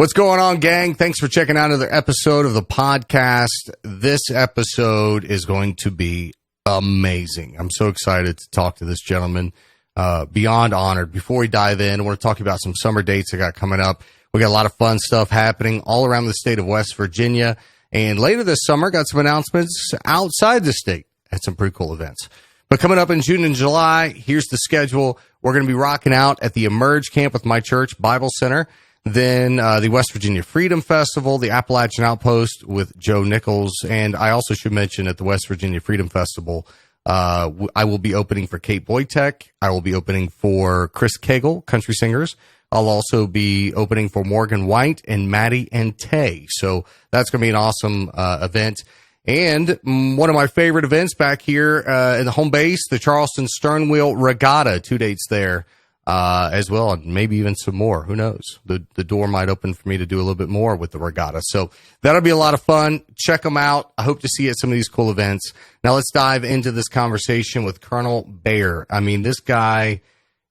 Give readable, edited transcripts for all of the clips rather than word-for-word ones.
What's going on, gang? Thanks for checking out another episode of the podcast. This episode is going to be amazing. I'm so excited to talk to this gentleman. Beyond honored. Before we dive in, I want to talk about some summer dates I got coming up. We got a lot of fun stuff happening all around the state of West Virginia. And later this summer, got some announcements outside the state at some pretty cool events. But coming up in June and July, here's the schedule. We're going to be rocking out at the Emerge Camp with my church, Bible Center. Then the West Virginia Freedom Festival, the Appalachian Outpost with Joe Nichols. And I also should mention at the West Virginia Freedom Festival, I will be opening for Kate Boytek. I will be opening for Chris Cagle, country singers. I'll also be opening for Morgan White and Maddie and Tay. So that's going to be an awesome event. And one of my favorite events back here in the home base, the Charleston Sternwheel Regatta, 2 dates there. As well, and maybe even some more. Who knows? The door might open for me to do a little bit more with the regatta. So that'll be a lot of fun. Check them out. I hope to see you at some of these cool events. Now let's dive into this conversation with Colonel Buer. I mean, this guy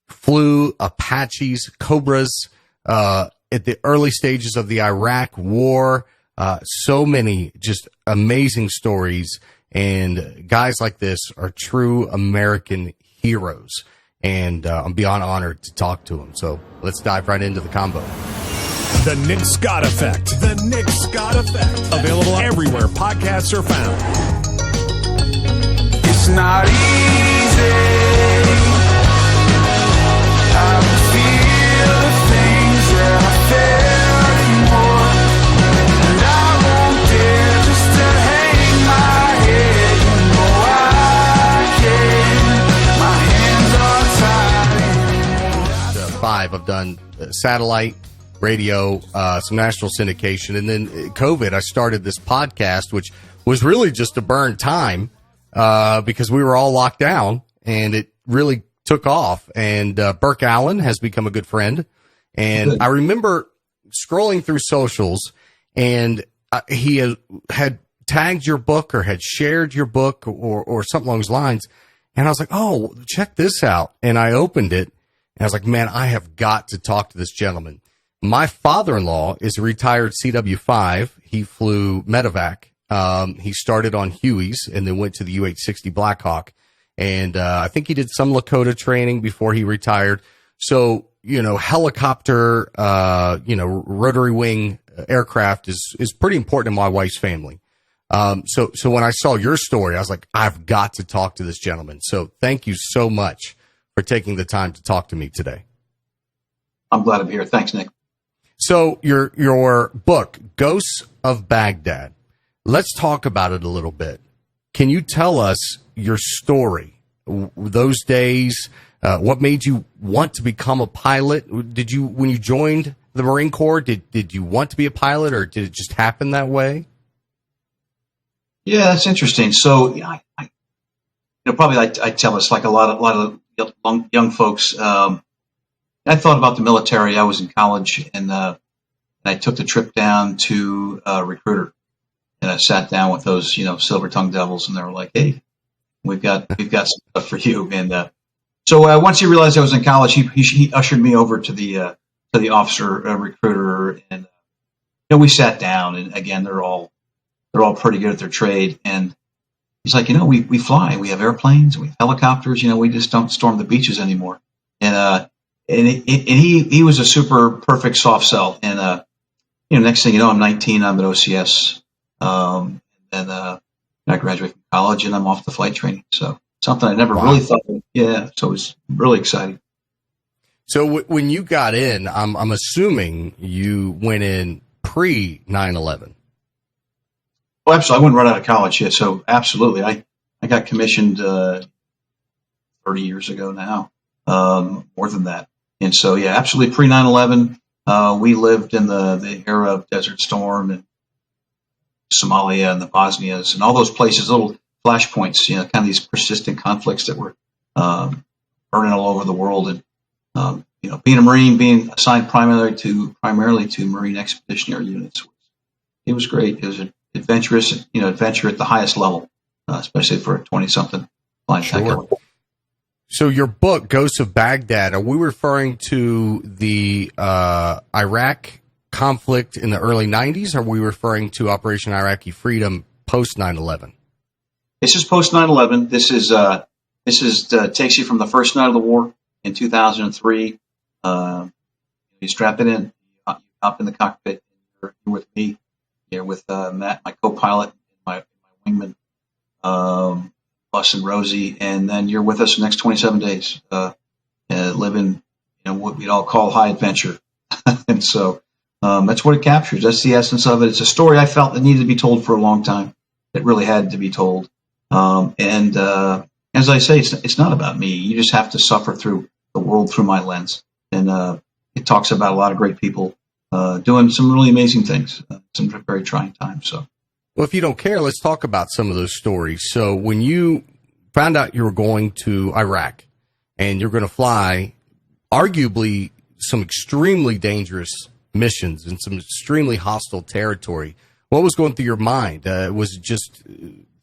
flew Apaches, Cobras, at the early stages of the Iraq War. So many just amazing stories. And guys like this are true American heroes. And I'm beyond honored to talk to him. So let's dive right into the combo. The Nick Scott Effect. The Nick Scott Effect. Available everywhere podcasts are found. It's not easy. I don't feel the things that I felt anymore. And I won't dare just to hang my head. You know I can. My hands are tied. 5, I've done satellite, radio, some national syndication, and then COVID. I started this podcast, which was really just to burn time because we were all locked down, and it really took off. And Burke Allen has become a good friend. And I remember scrolling through socials, and he had tagged your book or had shared your book or something along those lines. And I was like, oh, check this out. And I opened it. And I was like, man, I have got to talk to this gentleman. My father-in-law is a retired CW5. He flew medevac. He started on Hueys and then went to the UH-60 Blackhawk. And I think he did some Lakota training before he retired. So, helicopter, rotary wing aircraft is pretty important in my wife's family. So when I saw your story, I was like, I've got to talk to this gentleman. So thank you so much for taking the time to talk to me today. I'm glad I'm here. Thanks, Nick. So your book, Ghosts of Baghdad, let's talk about it a little bit. Can you tell us your story, those days, what made you want to become a pilot? When you joined the Marine Corps, did you want to be a pilot, or did it just happen that way? Yeah, that's interesting. So, probably I tell us like a lot of young folks. I thought about the military. I was in college, and I took the trip down to Recruiter, and I sat down with those silver-tongued devils, and they were like, "Hey, we've got some stuff for you." And so once he realized I was in college, he ushered me over to the officer recruiter, and we sat down, and again they're all pretty good at their trade, and he's like, we fly, we have airplanes, we have helicopters, we just don't storm the beaches anymore. And he was a super perfect soft sell. And, next thing you know, I'm 19, I'm at OCS. And then, I graduated from college and I'm off to flight training. So something I never really thought of. Yeah. So it was really exciting. So when you got in, I'm assuming you went in pre 9/11. Oh, absolutely. I went right out of college. Yeah. So absolutely. I got commissioned, 30 years ago now, more than that. And so, yeah, absolutely pre 9/11. We lived in the era of Desert Storm and Somalia and the Bosnias and all those places, little flashpoints, kind of these persistent conflicts that were burning all over the world. And, being a Marine, being assigned primarily to Marine expeditionary units, it was great. It was an adventurous, adventure at the highest level, especially for a 20-something flying sure. So your book, Ghosts of Baghdad, are we referring to the Iraq conflict in the early 90s? Or are we referring to Operation Iraqi Freedom post 9/11? This is post 9/11. This is takes you from the first night of the war in 2003. You strap it in, you hop in the cockpit. You're with me. You're with Matt, my co-pilot, my wingman, Bus and Rosie, and then you're with us the next 27 days, living what we'd all call high adventure. And so that's what it captures. That's the essence of it. It's a story I felt that needed to be told for a long time. It really had to be told. And as I say, it's not about me. You just have to suffer through the world through my lens. And it talks about a lot of great people doing some really amazing things, some very trying times. So, well, if you don't care, let's talk about some of those stories. So when you found out you were going to Iraq and you're going to fly arguably some extremely dangerous missions in some extremely hostile territory, what was going through your mind? Was it just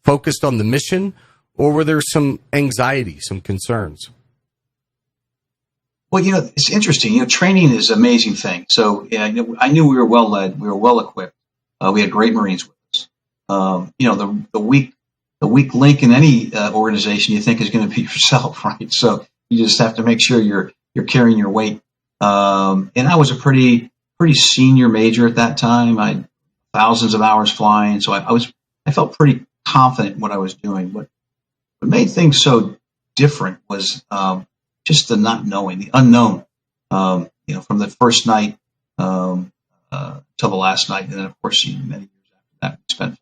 focused on the mission, or were there some anxiety, some concerns? Well, it's interesting. Training is an amazing thing. So, I knew we were well led, we were well equipped. We had great Marines with us. The weak link in any organization you think is going to be yourself, right? So you just have to make sure you're carrying your weight. And I was a pretty senior major at that time. I had thousands of hours flying, so I felt pretty confident in what I was doing. But what made things so different was just the not knowing, the unknown. From the first night till the last night, and then of course many years after that we spent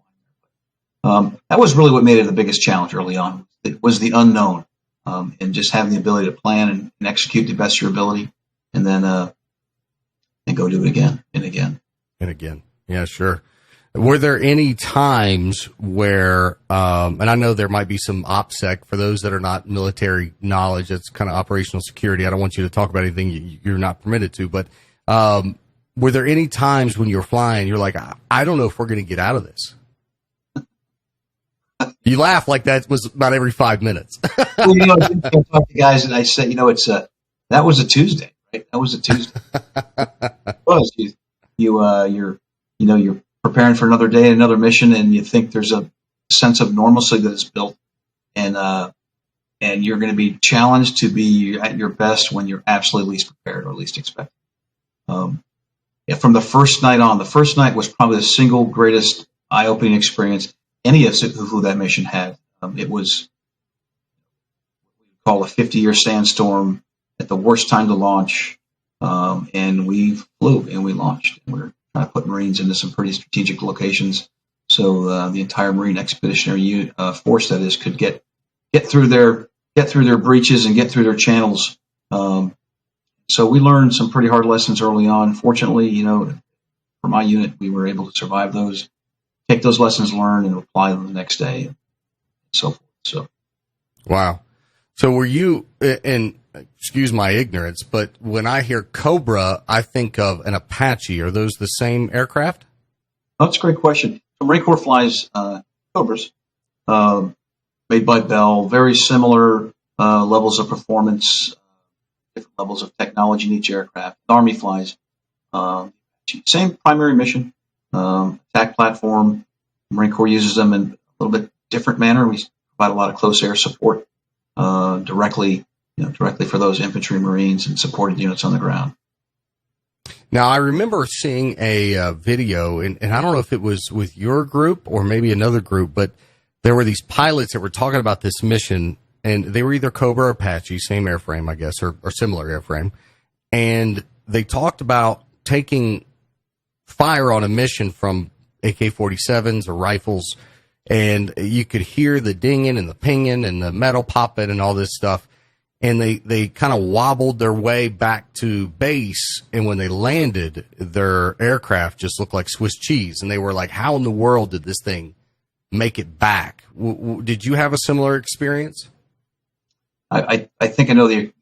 flying. That was really what made it the biggest challenge early on. It was the unknown, and just having the ability to plan and execute to the best of your ability, and then and go do it again and again and again. Yeah, sure. Were there any times where, and I know there might be some OPSEC for those that are not military knowledge, it's kind of operational security. I don't want you to talk about anything you're not permitted to, but were there any times when you were flying, you're like, I don't know if we're going to get out of this? You laugh like that was about every 5 minutes. Well, I talk to guys and I said, that was a Tuesday, right? That was a Tuesday. Well, you're preparing for another day, another mission, and you think there's a sense of normalcy that is built, and you're going to be challenged to be at your best when you're absolutely least prepared or least expected. From the first night on, the first night was probably the single greatest eye-opening experience any of us who that mission had. It was what we call a 50-year sandstorm at the worst time to launch, and we flew and we launched. And we're trying to put Marines into some pretty strategic locations, so the entire Marine Expeditionary Force, that is, could get through their breaches and get through their channels. So we learned some pretty hard lessons early on. Fortunately, for my unit, we were able to survive those, take those lessons learned, and apply them the next day, and so forth. So, wow. So were you, and excuse my ignorance, but when I hear Cobra, I think of an Apache. Are those the same aircraft? Oh, that's a great question. The Marine Corps flies Cobras, made by Bell, very similar levels of performance, different levels of technology in each aircraft. The Army flies same primary mission, attack platform. The Marine Corps uses them in a little bit different manner. We provide a lot of close air support directly for those infantry Marines and supported units on the ground. Now, I remember seeing a video, and I don't know if it was with your group or maybe another group, but there were these pilots that were talking about this mission, and they were either Cobra or Apache, same airframe, I guess, or similar airframe. And they talked about taking fire on a mission from AK-47s or rifles, and you could hear the dinging and the pinging and the metal popping and all this stuff. And they kind of wobbled their way back to base, and when they landed, their aircraft just looked like Swiss cheese. And they were like, how in the world did this thing make it back? Did you have a similar experience? I think I know the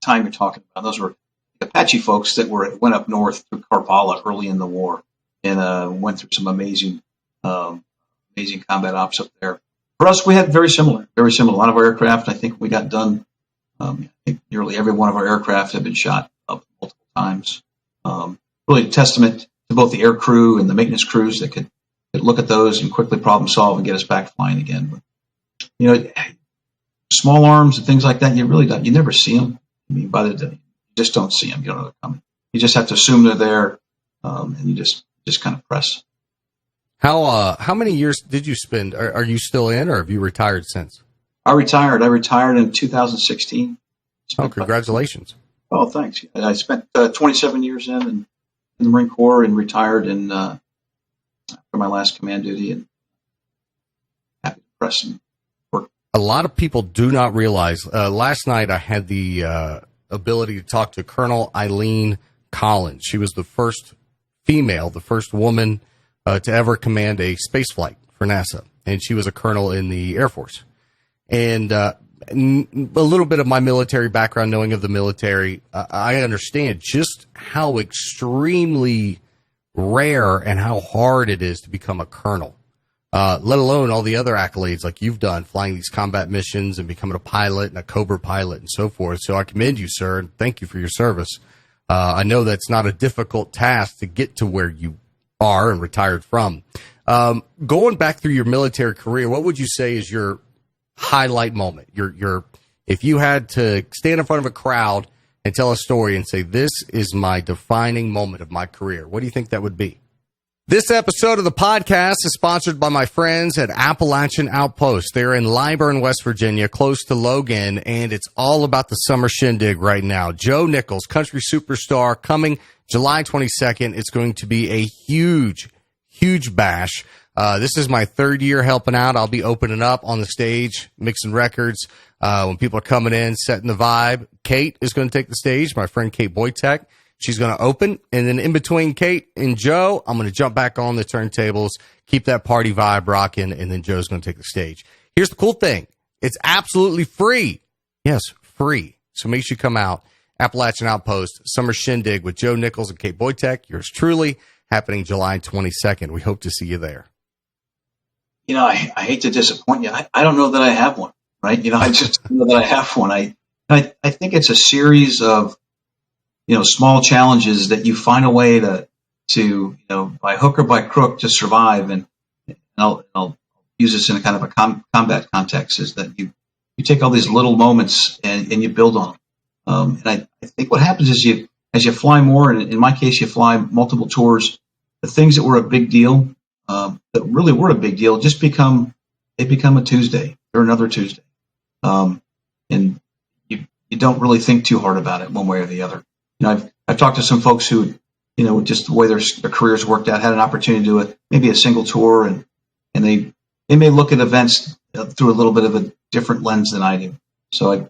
time you're talking about. Those were the Apache folks that went up north through Karbala early in the war and went through some amazing combat ops up there. For us, we had very similar. A lot of our aircraft, I think we got done. I think nearly every one of our aircraft had been shot up multiple times. Really a testament to both the air crew and the maintenance crews that could look at those and quickly problem solve and get us back flying again. But, small arms and things like that, you never see them. I mean, by the day, you just don't see them. You don't know they're coming. You just have to assume they're there, and you just kind of press. How many years did you spend? Are you still in, or have you retired since? I retired in 2016. Oh, congratulations! Thanks. I spent 27 years in the Marine Corps and retired for my last command duty, and happy to press and work. A lot of people do not realize. Last night I had the ability to talk to Colonel Eileen Collins. She was the first female, the first woman to ever command a space flight for NASA, and she was a colonel in the Air Force. And a little bit of my military background, knowing of the military, I understand just how extremely rare and how hard it is to become a colonel, let alone all the other accolades like you've done, flying these combat missions and becoming a pilot and a Cobra pilot and so forth. So I commend you, sir, and thank you for your service. I know that's not a difficult task to get to where you are and retired from. Going back through your military career, what would you say is your highlight moment? Your if you had to stand in front of a crowd and tell a story and say, this is my defining moment of my career, what do you think that would be? This episode of the podcast is sponsored by my friends at Appalachian Outpost. They're in Lyburn, West Virginia, close to Logan, and it's all about the summer shindig right now. Joe Nichols, country superstar, coming July 22nd. It's going to be a huge, huge bash. This is my third year helping out. I'll be opening up on the stage, mixing records. When people are coming in, setting the vibe. Kate is going to take the stage, my friend Kate Boytek. She's going to open, and then in between Kate and Joe, I'm going to jump back on the turntables, keep that party vibe rocking, and then Joe's going to take the stage. Here's the cool thing. It's absolutely free. Yes, free. So make sure you come out. Appalachian Outpost, Summer Shindig with Joe Nichols and Kate Boytek. Yours truly, happening July 22nd. We hope to see you there. I hate to disappoint you. I don't know that I have one, right? I just know that I have one. I think it's a series of, small challenges that you find a way to by hook or by crook to survive. And I'll use this in a kind of a combat context, is that you take all these little moments and you build on them. And I think what happens is as you fly more, and in my case, you fly multiple tours, the things that were a big deal, that really were a big deal, just become a Tuesday or another Tuesday. And you don't really think too hard about it one way or the other. I've talked to some folks who, just the way their careers worked out, had an opportunity to do maybe a single tour, and they may look at events through a little bit of a different lens than I do. So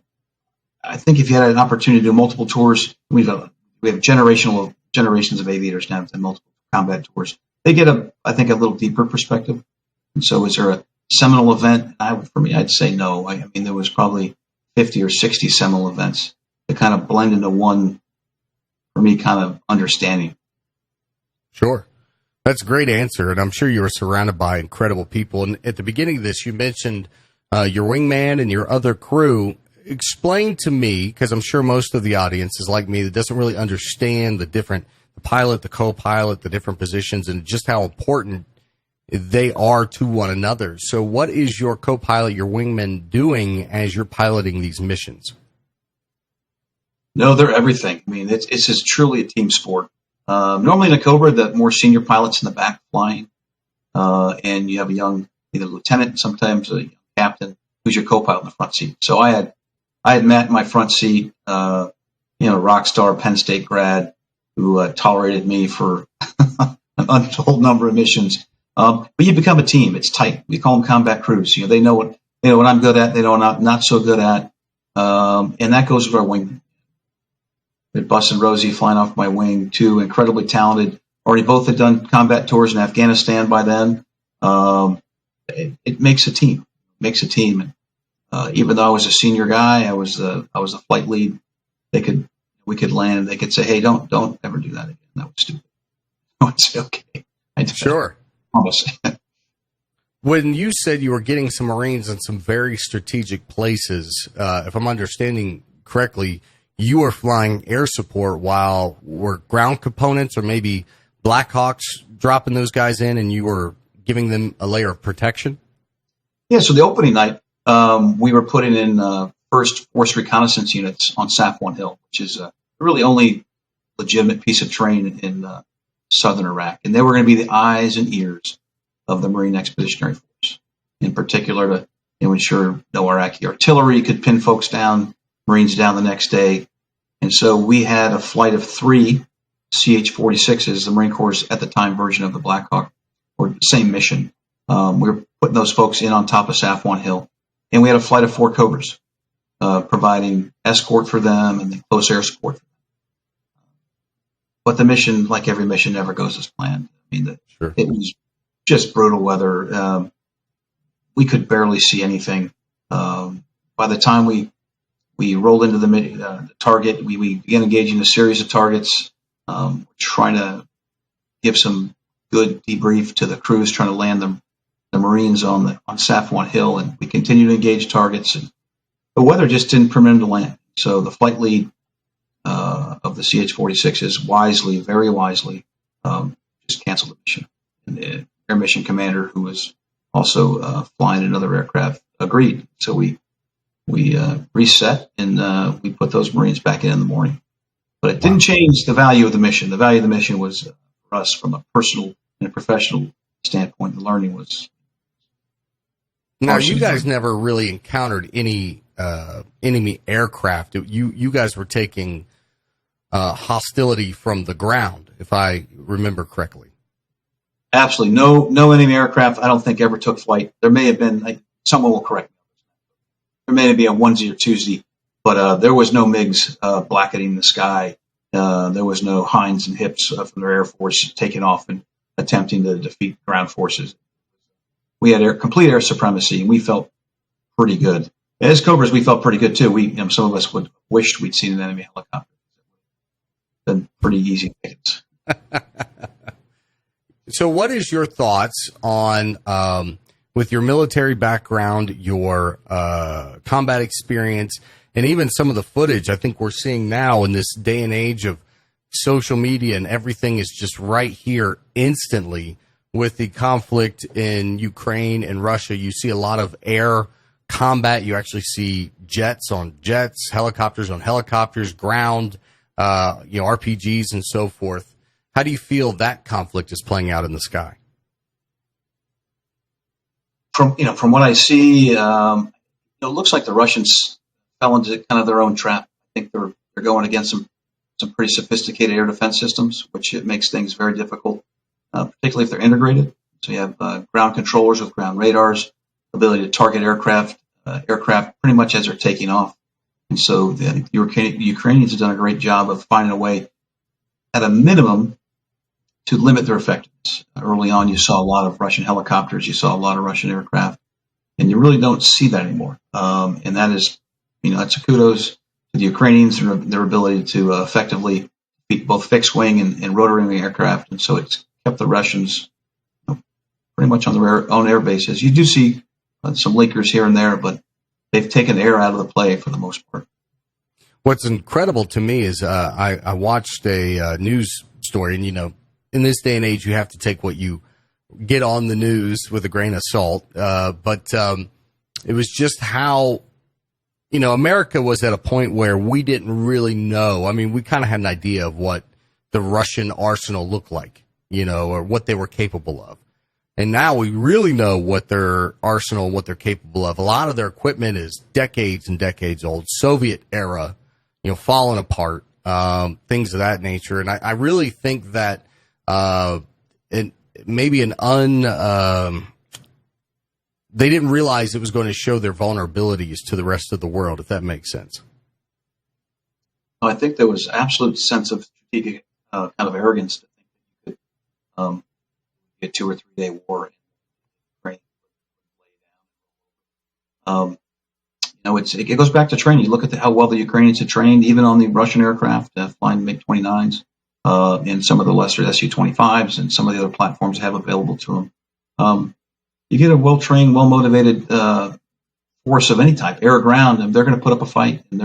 I think if you had an opportunity to do multiple tours, we have generations of aviators now and multiple combat tours. They get I think a little deeper perspective. And so is there a seminal event? For me, I'd say no. I mean, there was probably 50 or 60 seminal events that kind of blend into one, for me, kind of understanding. Sure. That's a great answer. And I'm sure you were surrounded by incredible people. And at the beginning of this, you mentioned your wingman and your other crew. Explain to me, because I'm sure most of the audience is like me that doesn't really understand the pilot, the co-pilot, the different positions, and just how important they are to one another. So what is your co-pilot, your wingman, doing as you're piloting these missions? No, they're everything. I mean, it's truly a team sport. Normally in a Cobra, the more senior pilot's in the back flying, and you have a young either lieutenant, sometimes a captain, who's your co-pilot in the front seat. So I had Matt in my front seat, rock star Penn State grad who tolerated me for an untold number of missions. But you become a team. It's tight. We call them combat crews. They know what I'm good at. They know what I'm not so good at. And that goes with our wing. With Bus and Rosie flying off my wing, two incredibly talented. Already both had done combat tours in Afghanistan by then. It makes a team. And even though I was a senior guy, I was the flight lead. We could land. They could say, "Hey, don't ever do that again. That was stupid." I would say, "Okay." Sure. Promise. When you said you were getting some Marines in some very strategic places, if I'm understanding correctly, you were flying air support while were ground components or maybe Black Hawks dropping those guys in and you were giving them a layer of protection? Yeah, so the opening night, we were putting in first force reconnaissance units on Safwan Hill, which is really only legitimate piece of terrain in southern Iraq. And they were going to be the eyes and ears of the Marine Expeditionary Force, in particular to ensure no Iraqi artillery could pin folks down, Marines down the next day. And so we had a flight of 3 CH-46s, the Marine Corps' at the time version of the Black Hawk, or same mission. We were putting those folks in on top of Safwan Hill. And we had a flight of 4 Cobras, providing escort for them and then close air support for them. But the mission, like every mission, never goes as planned. I mean, Sure. It was just brutal weather. We could barely see anything. By the time we rolled into the target, we began engaging a series of targets, trying to give some good debrief to the crews, trying to land the Marines on Safwan Hill, and we continued to engage targets. And the weather just didn't permit them to land. So the flight lead of the CH-46s very wisely, just canceled the mission. And the air mission commander, who was also flying another aircraft, agreed. So we reset and we put those Marines back in the morning. But it didn't change the value of the mission. The value of the mission was, for us, from a personal and a professional standpoint, the learning was. Now, you guys never really encountered any enemy aircraft. You guys were taking hostility from the ground, if I remember correctly. Absolutely. No enemy aircraft, I don't think, ever took flight. There may have been, someone will correct me. There may be a onesie or twosie, but there was no MiGs blacketing the sky. There was no Hinds and Hips from their Air Force taking off and attempting to defeat ground forces. We had complete air supremacy, and we felt pretty good. As Cobras, we felt pretty good too. Some of us would wished we'd seen an enemy helicopter. Been pretty easy pickings. So, what is your thoughts on, with your military background, your combat experience, and even some of the footage I think we're seeing now in this day and age of social media and everything is just right here instantly with the conflict in Ukraine and Russia? You see a lot of air combat. You actually see jets on jets, helicopters on helicopters, ground, RPGs and so forth. How do you feel that conflict is playing out in the sky? From what I see, it looks like the Russians fell into kind of their own trap. I think they're going against some pretty sophisticated air defense systems, which it makes things very difficult, particularly if they're integrated. So you have ground controllers with ground radars, ability to target aircraft pretty much as they're taking off. And so the Ukrainians have done a great job of finding a way, at a minimum, to limit their effectiveness. Early on, you saw a lot of Russian helicopters, you saw a lot of Russian aircraft, and you really don't see that anymore. And that is, that's a kudos to the Ukrainians and their ability to effectively beat both fixed wing and rotary wing aircraft. And so it's kept the Russians pretty much on their own air bases. You do see some leakers here and there, but they've taken air out of the play for the most part. What's incredible to me is I watched a news story, and, in this day and age, you have to take what you get on the news with a grain of salt. But it was just how, America was at a point where we didn't really know. I mean, we kind of had an idea of what the Russian arsenal looked like, or what they were capable of. And now we really know what their arsenal, what they're capable of. A lot of their equipment is decades and decades old, Soviet era, falling apart, things of that nature. And I really think that they didn't realize it was going to show their vulnerabilities to the rest of the world, if that makes sense. I think there was absolute sense of strategic kind of arrogance to think that you could get 2 or 3 day war in Ukraine. It goes back to training. You look at how well the Ukrainians had trained, even on the Russian aircraft, flying MiG-29s, and some of the lesser Su-25s and some of the other platforms they have available to them. You get a well-trained, well-motivated force of any type, air or ground, and they're going to put up a fight. And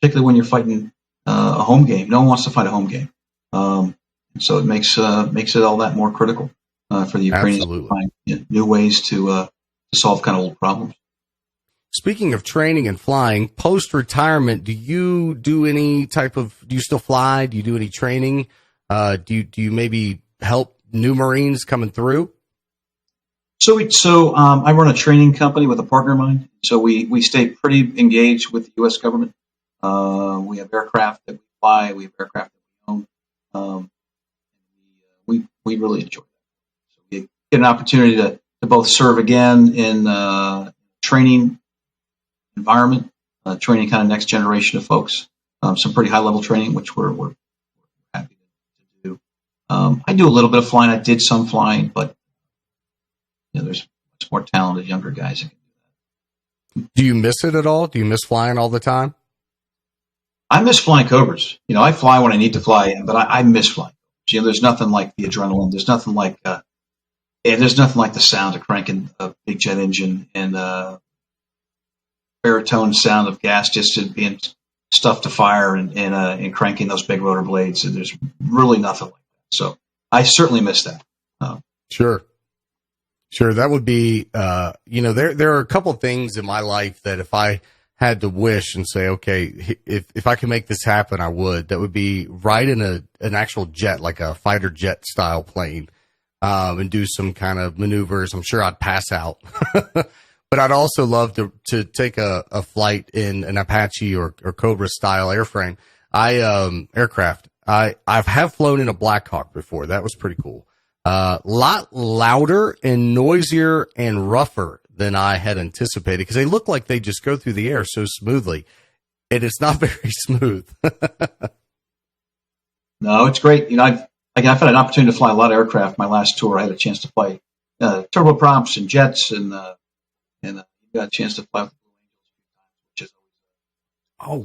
particularly when you're fighting a home game. No one wants to fight a home game. And so it makes it all that more critical for the Ukrainians to find new ways to solve kind of old problems. Speaking of training and flying, post-retirement, do you do any type of, do you still fly? Do you do any training? Do you maybe help new Marines coming through? So I run a training company with a partner of mine. So we stay pretty engaged with the U.S. government. We have aircraft that we fly. We have aircraft that we own. We really enjoy that. So we get an opportunity to both serve again in training environment, training kind of next generation of folks. Some pretty high level training, which we're happy to do. I do a little bit of flying. I did some flying, but there's much more talented younger guys that can do that. Do you miss it at all? Do you miss flying all the time? I miss flying Cobras. I fly when I need to fly, but I miss flying. There's nothing like the adrenaline. There's nothing like the sound of cranking a big jet engine and baritone sound of gas just being stuffed to fire and cranking those big rotor blades. And there's really nothing like that. So I certainly miss that. Sure. That would be, there are a couple of things in my life that if I had to wish and say, okay, if I could make this happen, I would. That would be ride in an actual jet, like a fighter jet style plane, and do some kind of maneuvers. I'm sure I'd pass out. But I'd also love to take a flight in an Apache or Cobra style airframe. Aircraft. I have flown in a Black Hawk before. That was pretty cool. Lot louder and noisier and rougher than I had anticipated because they look like they just go through the air so smoothly, and it's not very smooth. No, it's great. I've had an opportunity to fly a lot of aircraft. My last tour, I had a chance to fly turboprops and jets and got a chance to fly with the Blue Angels, which is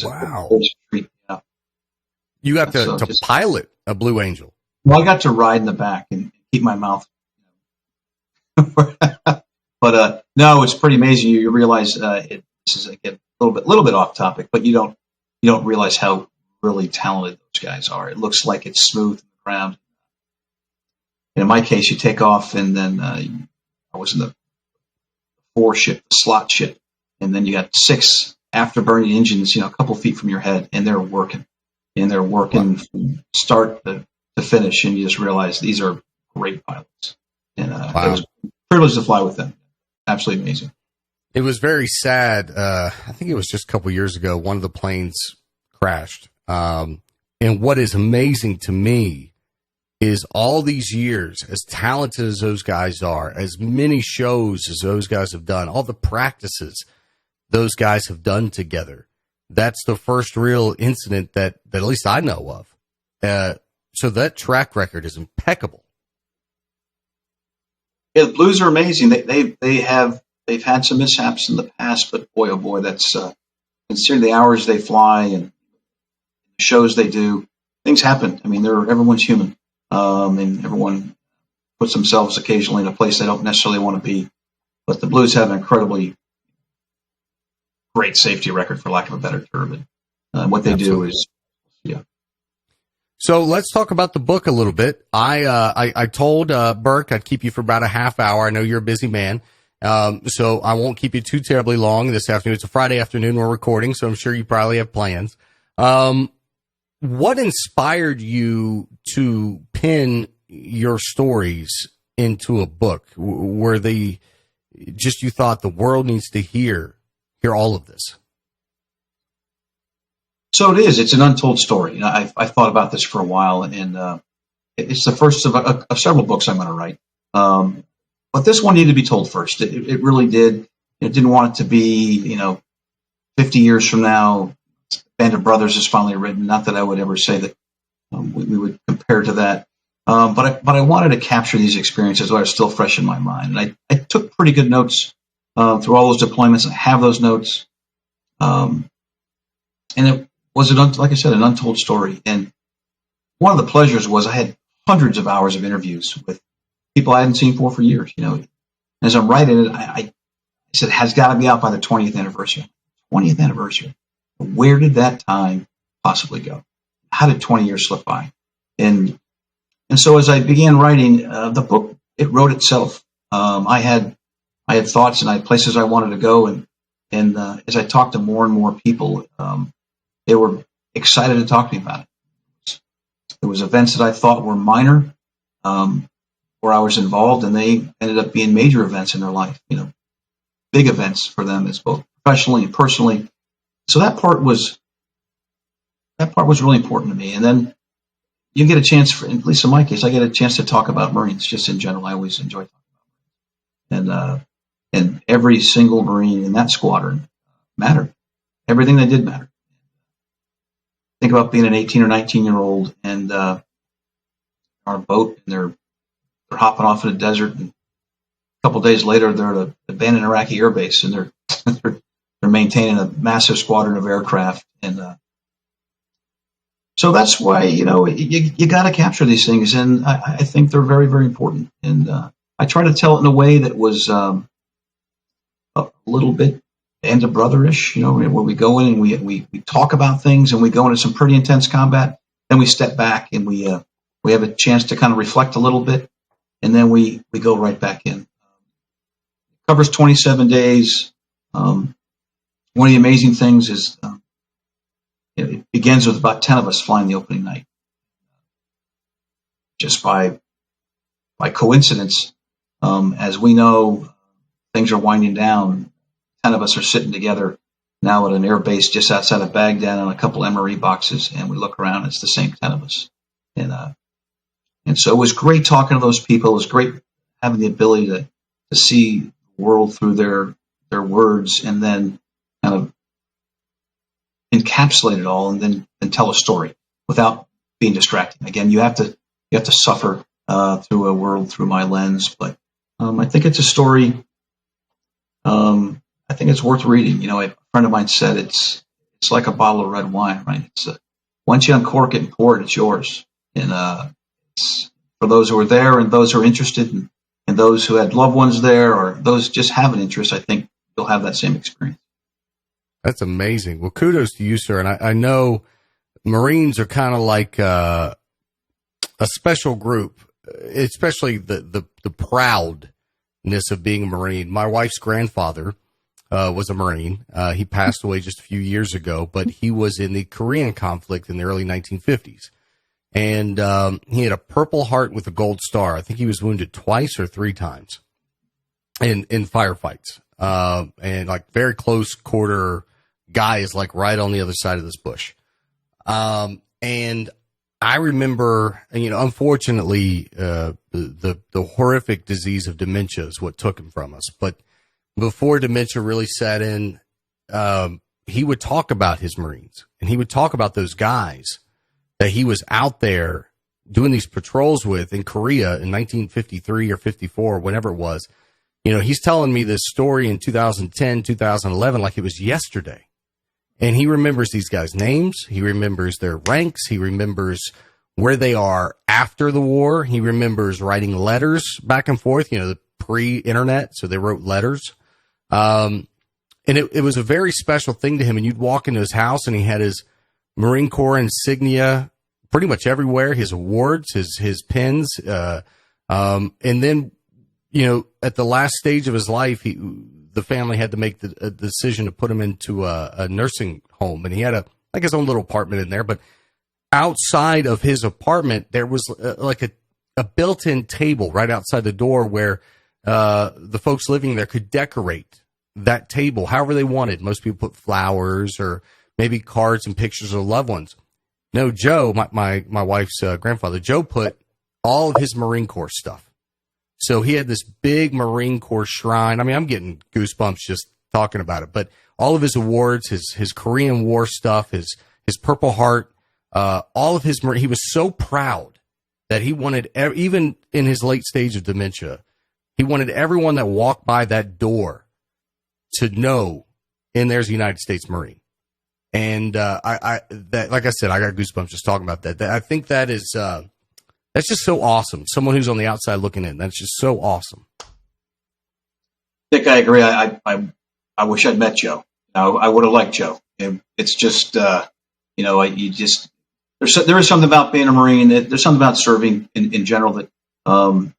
wow! Treat, yeah. You got to pilot a Blue Angel. Well, I got to ride in the back and keep my mouth. But no, it's pretty amazing. You realize this is again a little bit off topic, but you don't realize how really talented those guys are. It looks like it's smooth in the ground. And in my case, you take off, and then I was in the 4 ship, the slot ship, and then you got 6 afterburning engines, a couple feet from your head, and they're working from start to finish, and you just realize these are great pilots. And it was a privilege to fly with them. Absolutely amazing. It was very sad. I think it was just a couple years ago, one of the planes crashed. And what is amazing to me is all these years, as talented as those guys are, as many shows as those guys have done, all the practices those guys have done together. That's the first real incident that at least I know of. So that track record is impeccable. Yeah, the Blues are amazing. They've had some mishaps in the past, but boy, oh boy, that's considering the hours they fly and the shows they do. Things happen. I mean, everyone's human, and everyone puts themselves occasionally in a place they don't necessarily want to be. But the Blues have an incredibly great safety record, for lack of a better term. And what they do is, yeah. So let's talk about the book a little bit. I told Burke I'd keep you for about a half hour. I know you're a busy man, so I won't keep you too terribly long this afternoon. It's a Friday afternoon we're recording, so I'm sure you probably have plans. What inspired you to pen your stories into a book? Were they just you thought the world needs to hear all of this? So it is. It's an untold story. I've thought about this for a while, and it's the first of several books I'm going to write. But this one needed to be told first. It really did. It didn't want it to be, 50 years from now, Band of Brothers is finally written. Not that I would ever say that we would compare to that. But I wanted to capture these experiences while they're still fresh in my mind. And I took pretty good notes through all those deployments. I have those notes. And it was, like I said, an untold story. And one of the pleasures was I had hundreds of hours of interviews with people I hadn't seen for years. As I'm writing it, I said, it has got to be out by the 20th anniversary. 20th anniversary. Where did that time possibly go? how did 20 years slip by? And so as I began writing the book, it wrote itself. I had thoughts and I had places I wanted to go, and as I talked to more and more people, they were excited to talk to me about it. There was events that I thought were minor, where I was involved, and they ended up being major events in their life. Big events for them, as both professionally and personally. So that part was really important to me. And then you get a chance, at least in my case, I get a chance to talk about Marines just in general. I always enjoy talking about Marines. And every single Marine in that squadron mattered. Everything they did mattered. Think about being an 18 or 19-year-old and on a boat, and they're hopping off in the desert, and a couple of days later they're at an abandoned Iraqi air base, and they're maintaining a massive squadron of aircraft. And so that's why, you got to capture these things, and I think they're very, very important. And I try to tell it in a way that was a little bit band of brother-ish, where we go in and we talk about things, and we go into some pretty intense combat, then we step back and we have a chance to kind of reflect a little bit, and then we go right back in. It covers 27 days. One of the amazing things is it begins with about 10 of us flying the opening night. Just by coincidence, as we know, things are winding down. 10 of us are sitting together now at an air base just outside of Baghdad on a couple MRE boxes, and we look around, it's the same 10 of us. And so it was great talking to those people. It was great having the ability to see the world through their words, and then kind of encapsulate it all, and then tell a story without being distracting. Again, you have to suffer through a world through my lens, but I think it's a story. I think it's worth reading. A friend of mine said it's like a bottle of red wine, right? Once you uncork it and pour it, it's yours. And it's for those who are there, and those who are interested, and those who had loved ones there, or those just have an interest. I think you'll have that same experience. That's amazing. Well, kudos to you, sir. And I know Marines are kind of like a special group, especially the proudness of being a Marine. My wife's grandfather was a Marine. He passed away just a few years ago, but he was in the Korean conflict in the early 1950s. And he had a Purple Heart with a gold star. I think he was wounded twice or three times in firefights. And like very close quarter guys, like right on the other side of this bush. And I remember, unfortunately, the horrific disease of dementia is what took him from us. But before dementia really set in, he would talk about his Marines, and he would talk about those guys that he was out there doing these patrols with in Korea in 1953 or 54, whenever it was. He's telling me this story in 2010, 2011, like it was yesterday. And he remembers these guys' names. He remembers their ranks. He remembers where they are after the war. He remembers writing letters back and forth, the pre-internet. So they wrote letters. And it was a very special thing to him. And you'd walk into his house, and he had his Marine Corps insignia pretty much everywhere, his awards, his pins. And then, at the last stage of his life, the family had to make the decision to put him into a nursing home, and he had his own little apartment in there. But outside of his apartment, there was like a built-in table right outside the door where the folks living there could decorate that table however they wanted. Most people put flowers or maybe cards and pictures of loved ones. No, Joe, my wife's grandfather, Joe put all of his Marine Corps stuff. So he had this big Marine Corps shrine. I mean, I'm getting goosebumps just talking about it. But all of his awards, his Korean War stuff, his Purple Heart, all of his, he was so proud that he wanted, even in his late stage of dementia, he wanted everyone that walked by that door to know, and there's a United States Marine. And that, like I said, I got goosebumps just talking about that. I think that is that's just so awesome. Someone who's on the outside looking in, that's just so awesome. Dick, I agree. I wish I'd met Joe. I would have liked Joe. It's just, there's there is something about being a Marine. There's something about serving in general that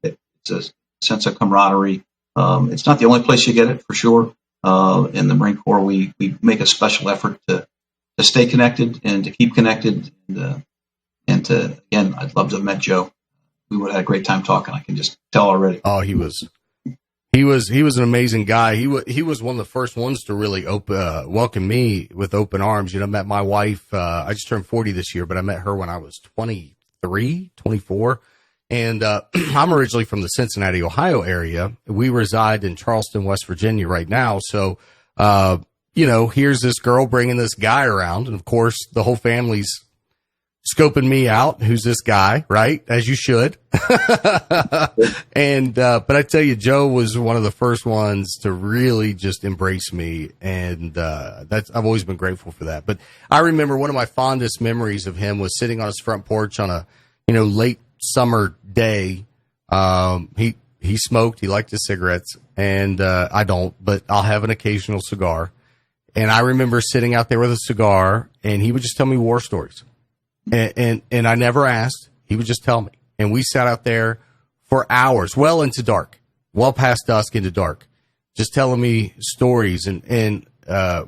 it's a sense of camaraderie. It's not the only place you get it, for sure. In the Marine Corps, we make a special effort to stay connected and to keep connected. And to, again, I'd love to have met Joe. We would have had a great time talking. I can just tell already. Oh, he was an amazing guy. He was one of the first ones to really welcome me with open arms. I met my wife. I just turned 40 this year, but I met her when I was 23, 24. And I'm originally from the Cincinnati, Ohio area. We reside in Charleston, West Virginia right now. So, here's this girl bringing this guy around. And of course, the whole family's scoping me out. Who's this guy, right? As you should. And, but I tell you, Joe was one of the first ones to really just embrace me. And, I've always been grateful for that. But I remember one of my fondest memories of him was sitting on his front porch on a, late summer day. He smoked, he liked his cigarettes, and, I don't, but I'll have an occasional cigar. And I remember sitting out there with a cigar, and he would just tell me war stories. And I never asked. He would just tell me. And we sat out there for hours, well into dark, well past dusk into dark, just telling me stories. And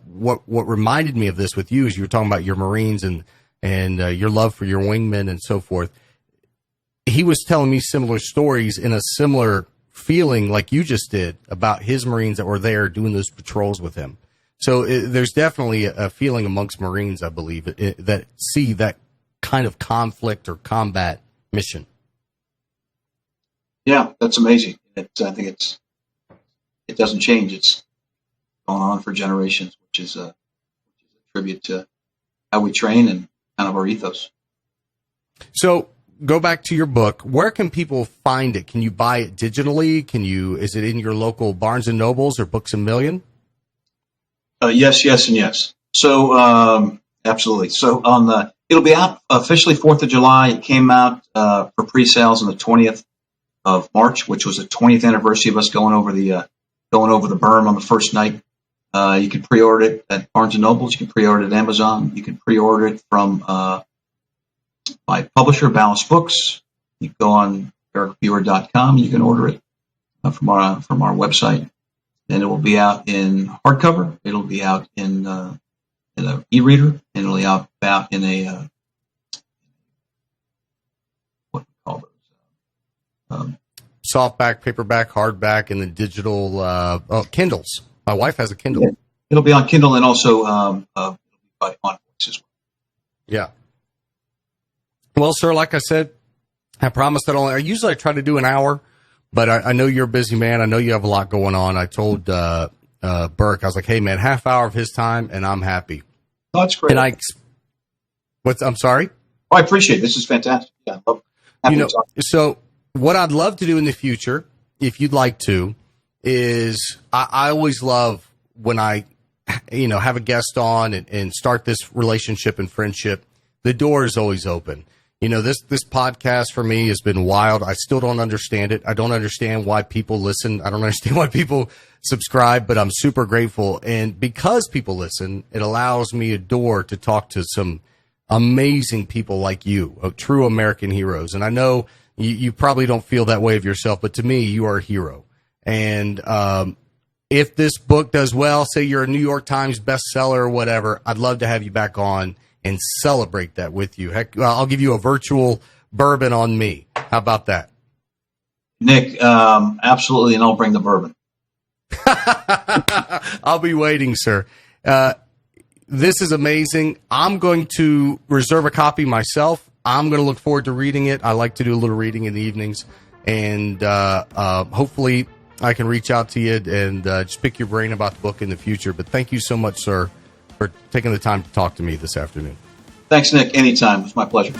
what reminded me of this with you is you were talking about your Marines and your love for your wingmen and so forth. He was telling me similar stories in a similar feeling like you just did about his Marines that were there doing those patrols with him. So there's definitely a feeling amongst Marines, I believe, that see that kind of conflict or combat mission. Yeah, that's amazing. I think it doesn't change. It's gone on for generations, which is a tribute to how we train and kind of our ethos. So go back to your book. Where can people find it? Can you buy it digitally? Is it in your local Barnes and Nobles or Books A Million? Yes, and yes. So, absolutely. So it'll be out officially 4th of July. It came out, for pre-sales on the 20th of March, which was the 20th anniversary of us going over the berm on the first night. You can pre-order it at Barnes and Nobles. You can pre-order it at Amazon. You can pre-order it from, my publisher, Balance Books. You can go on ericbuer.com. You can order it from our website. And it will be out in hardcover. It'll be out in an e-reader, and it'll be out in a what do we call those? Softback, paperback, hardback, and then digital Kindles. My wife has a Kindle. Yeah. It'll be on Kindle and also on voice as well. Yeah. Well, sir, like I said, I promised that I usually try to do an hour. But I know you're a busy man. I know you have a lot going on. I told Burke, I was like, hey, man, half hour of his time, and I'm happy. Oh, that's great. And I'm sorry? Oh, I appreciate it. This is fantastic. Yeah, so what I'd love to do in the future, if you'd like to, is I always love when I, have a guest on and start this relationship and friendship. The door is always open. This podcast for me has been wild. I still don't understand it. I don't understand why people listen. I don't understand why people subscribe, but I'm super grateful. And because people listen, it allows me a door to talk to some amazing people like you, true American heroes. And I know you probably don't feel that way of yourself, but to me, you are a hero. And if this book does well, say you're a New York Times bestseller or whatever, I'd love to have you back on and celebrate that with you. Heck, I'll give you a virtual bourbon on me. How about that? Nick, absolutely, and I'll bring the bourbon. I'll be waiting, sir. This is amazing. I'm going to reserve a copy myself. I'm going to look forward to reading it. I like to do a little reading in the evenings, and hopefully I can reach out to you and just pick your brain about the book in the future. But thank you so much, sir, for taking the time to talk to me this afternoon. Thanks, Nick. Anytime. It's my pleasure.